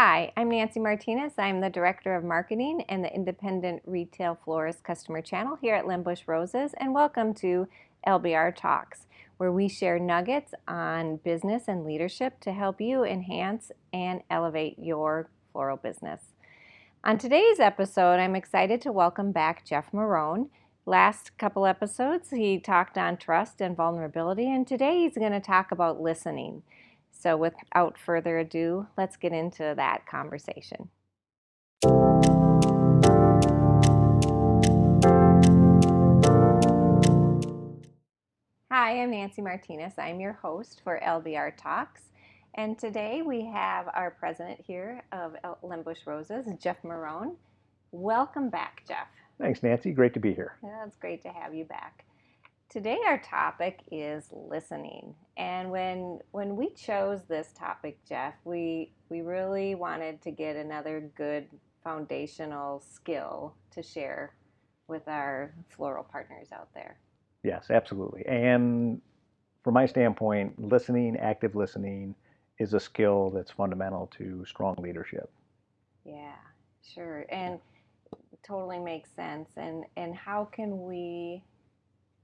Hi, I'm Nancy Martinez. I'm the Director of Marketing and the Independent Retail Florist Customer Channel here at Limbush Roses, and welcome to LBR Talks, where we share nuggets on business and leadership to help you enhance and elevate your floral business. On today's episode, I'm excited to welcome back Jeff Marone. Last couple episodes, he talked on trust and vulnerability, and today he's going to talk about listening. So without further ado, let's get into that conversation. Hi, I'm Nancy Martinez. I'm your host for LBR Talks. And today we have our president here of Limbush Roses, Jeff Marone. Welcome back, Jeff. Thanks, Nancy. Great to be here. Yeah, it's great to have you back. Today our topic is listening. And when we chose this topic, Jeff, we really wanted to get another good foundational skill to share with our floral partners out there. Yes, absolutely. And from my standpoint, listening, active listening, is a skill that's fundamental to strong leadership. Yeah, sure. And totally makes sense. And how can we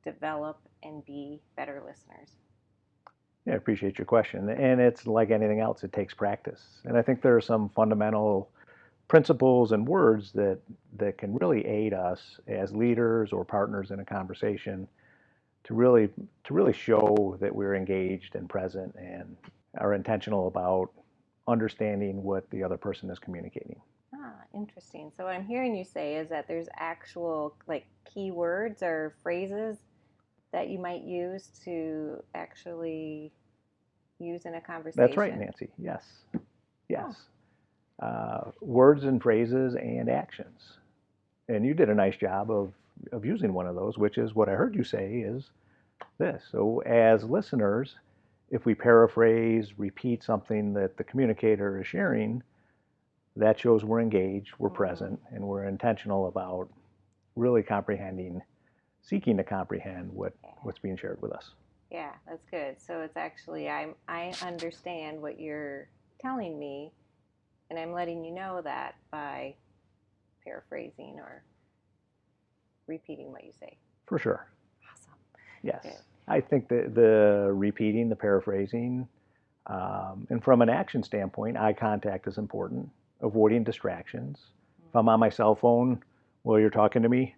develop and be better listeners? Yeah, I appreciate your question. And it's like anything else, it takes practice. And I think there are some fundamental principles and words that can really aid us as leaders or partners in a conversation to really show that we're engaged and present and are intentional about understanding what the other person is communicating. Ah, interesting. So what I'm hearing you say is that there's actual like keywords or phrases that you might use to actually use in a conversation. That's right, Nancy. Yes. Yes. Words and phrases and actions. And you did a nice job of using one of those, which is what I heard you say is this. So, as listeners, if we paraphrase, repeat something that the communicator is sharing, that shows we're engaged, we're present, and we're intentional about really comprehending, seeking to comprehend what's being shared with us. Yeah, that's good. So it's actually I understand what you're telling me, and I'm letting you know that by paraphrasing or repeating what you say. For sure. Awesome. Yes. Good. I think the repeating, the paraphrasing, and from an action standpoint, eye contact is important. Avoiding distractions. If I'm on my cell phone while you're talking to me,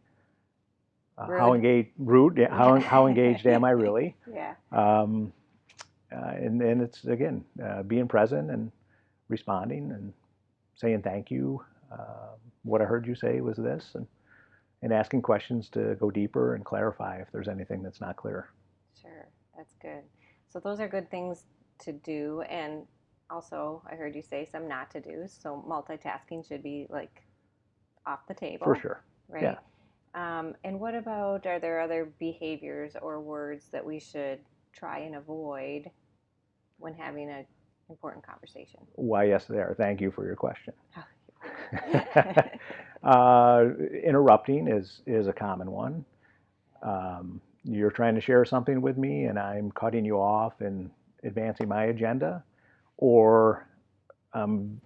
how engaged? Rude. Yeah, how engaged am I really? Yeah. And it's again being present and responding and saying thank you. What I heard you say was this, and asking questions to go deeper and clarify if there's anything that's not clear. Sure, that's good. So those are good things to do, and also I heard you say some not to do. So multitasking should be like off the table. For sure. Right. Yeah. And what about, are there other behaviors or words that we should try and avoid when having an important conversation? Why, yes, there. Thank you for your question. Oh, Interrupting is a common one. You're trying to share something with me, and I'm cutting you off and advancing my agenda, or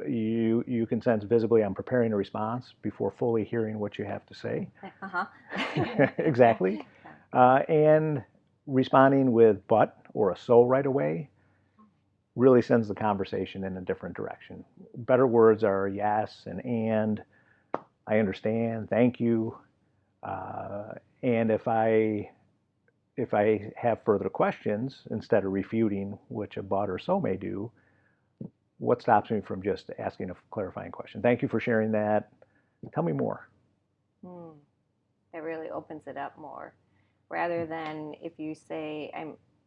you can sense visibly I'm preparing a response before fully hearing what you have to say. Uh-huh. Exactly. And responding with but or a so right away really sends the conversation in a different direction. Better words are yes and I understand, thank you. And if I have further questions, instead of refuting, which a but or so may do, what stops me from just asking a clarifying question? Thank you for sharing that. Tell me more. It really opens it up more, rather than if you say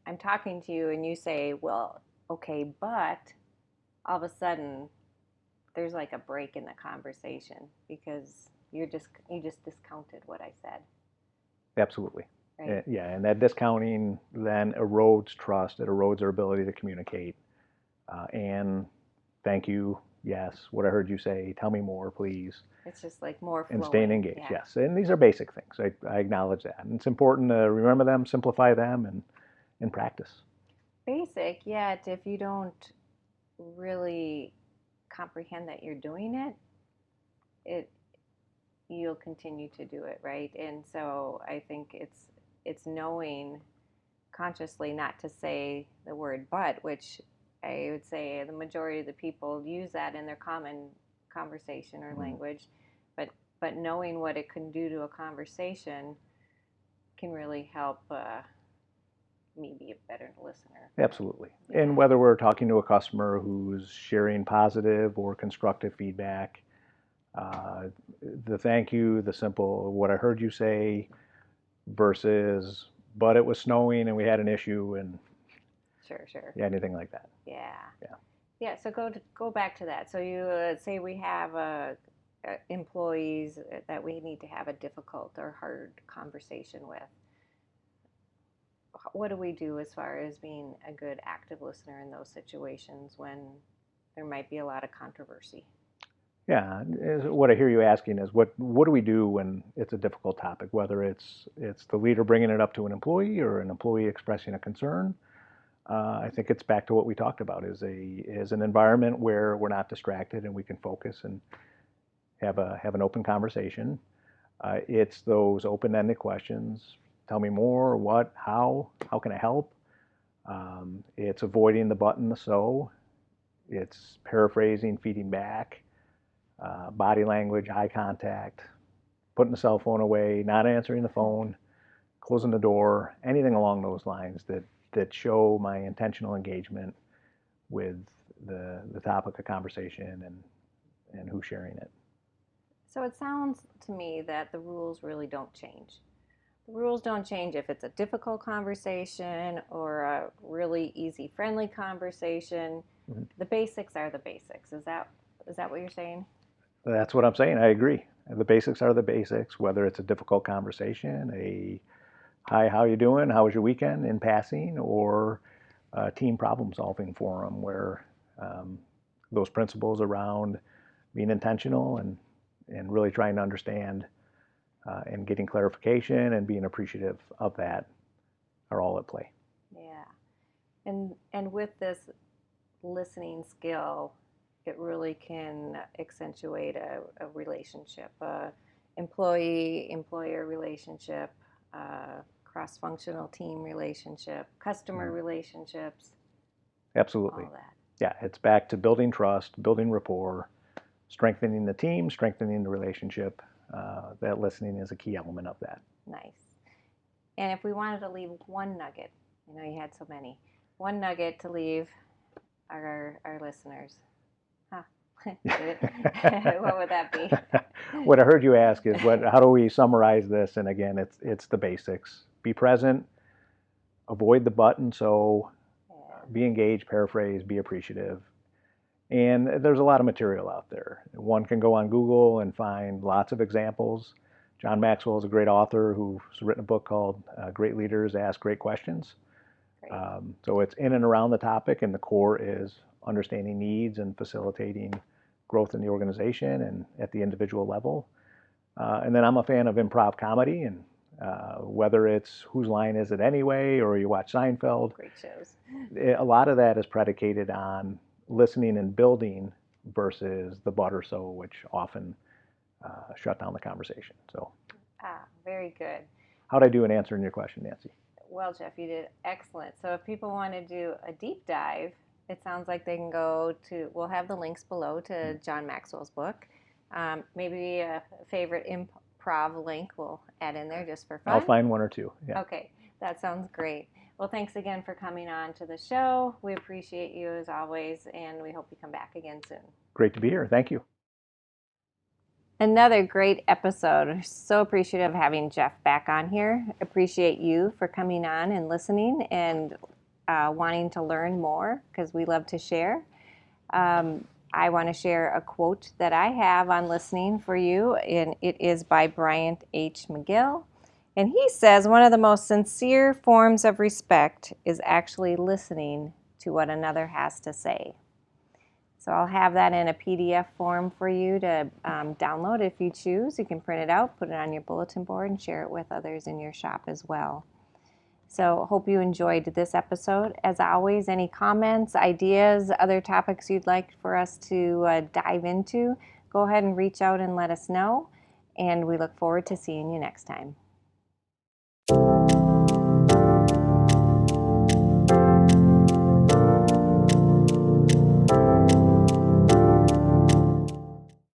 I'm talking to you and you say, well, okay, but all of a sudden there's like a break in the conversation because you just discounted what I said. Absolutely. Right. Yeah, and that discounting then erodes trust. It erodes our ability to communicate. And thank you, yes, what I heard you say, tell me more, please. It's just like more flowing. And staying engaged, Yeah. yes. And these are basic things. I acknowledge that. And it's important to remember them, simplify them, and practice. Basic, yet if you don't really comprehend that you're doing it, you'll continue to do it, right? And so I think it's knowing consciously not to say the word but, which I would say the majority of the people use that in their common conversation or language, but knowing what it can do to a conversation can really help me be a better listener. Absolutely. Yeah. And whether we're talking to a customer who's sharing positive or constructive feedback, the thank you, the simple, what I heard you say, versus, but it was snowing and we had an issue, and Sure. anything like that. Yeah. So go back to that. So you say we have employees that we need to have a difficult or hard conversation with. What do we do as far as being a good active listener in those situations when there might be a lot of controversy? Yeah, what I hear you asking is what do we do when it's a difficult topic, whether it's the leader bringing it up to an employee or an employee expressing a concern. I think it's back to what we talked about, is an environment where we're not distracted and we can focus and have an open conversation. It's those open-ended questions. Tell me more. What? How can I help? It's avoiding the but and the so. It's paraphrasing, feeding back, body language, eye contact, putting the cell phone away, not answering the phone, closing the door, anything along those lines that show my intentional engagement with the topic of conversation and who's sharing it. So it sounds to me that the rules really don't change. The rules don't change if it's a difficult conversation or a really easy, friendly conversation. Mhm. The basics are the basics. Is that what you're saying? That's what I'm saying. I agree. The basics are the basics, whether it's a difficult conversation, a hi, how you doing? How was your weekend in passing, or a team problem solving forum where those principles around being intentional and really trying to understand and getting clarification and being appreciative of that are all at play. Yeah. And with this listening skill, it really can accentuate a relationship, employee-employer relationship, cross-functional team relationship, customer relationships. Absolutely. All that. Yeah, it's back to building trust, building rapport, strengthening the team, strengthening the relationship. That listening is a key element of that. Nice. And if we wanted to leave one nugget, you had so many, one nugget to leave our listeners, what would that be? What I heard you ask is how do we summarize this? And again, it's the basics. Be present, avoid the but and so, be engaged, paraphrase, be appreciative. And there's a lot of material out there. One can go on Google and find lots of examples. John Maxwell is a great author who's written a book called Great Leaders Ask Great Questions. So it's in and around the topic, and the core is understanding needs and facilitating growth in the organization and at the individual level. And then I'm a fan of improv comedy, and whether it's Whose Line Is It Anyway or you watch Seinfeld. Great shows. A lot of that is predicated on listening and building versus the but or so, which often shut down the conversation. So, very good. How'd I do in answering your question, Nancy? Well, Jeff, you did excellent. So if people want to do a deep dive, it sounds like they can go to, we'll have the links below to John Maxwell's book. Maybe a favorite improv link we'll add in there just for fun. I'll find one or two. Yeah. Okay, that sounds great. Well, thanks again for coming on to the show. We appreciate you as always, and we hope you come back again soon. Great to be here. Thank you. Another great episode. So appreciative of having Jeff back on here. Appreciate you for coming on and listening and wanting to learn more, because we love to share. I want to share a quote that I have on listening for you, and it is by Bryant H. McGill. And he says one of the most sincere forms of respect is actually listening to what another has to say. So I'll have that in a PDF form for you to download if you choose. You can print it out, put it on your bulletin board, and share it with others in your shop as well. So hope you enjoyed this episode. As always, any comments, ideas, other topics you'd like for us to dive into, go ahead and reach out and let us know. And we look forward to seeing you next time.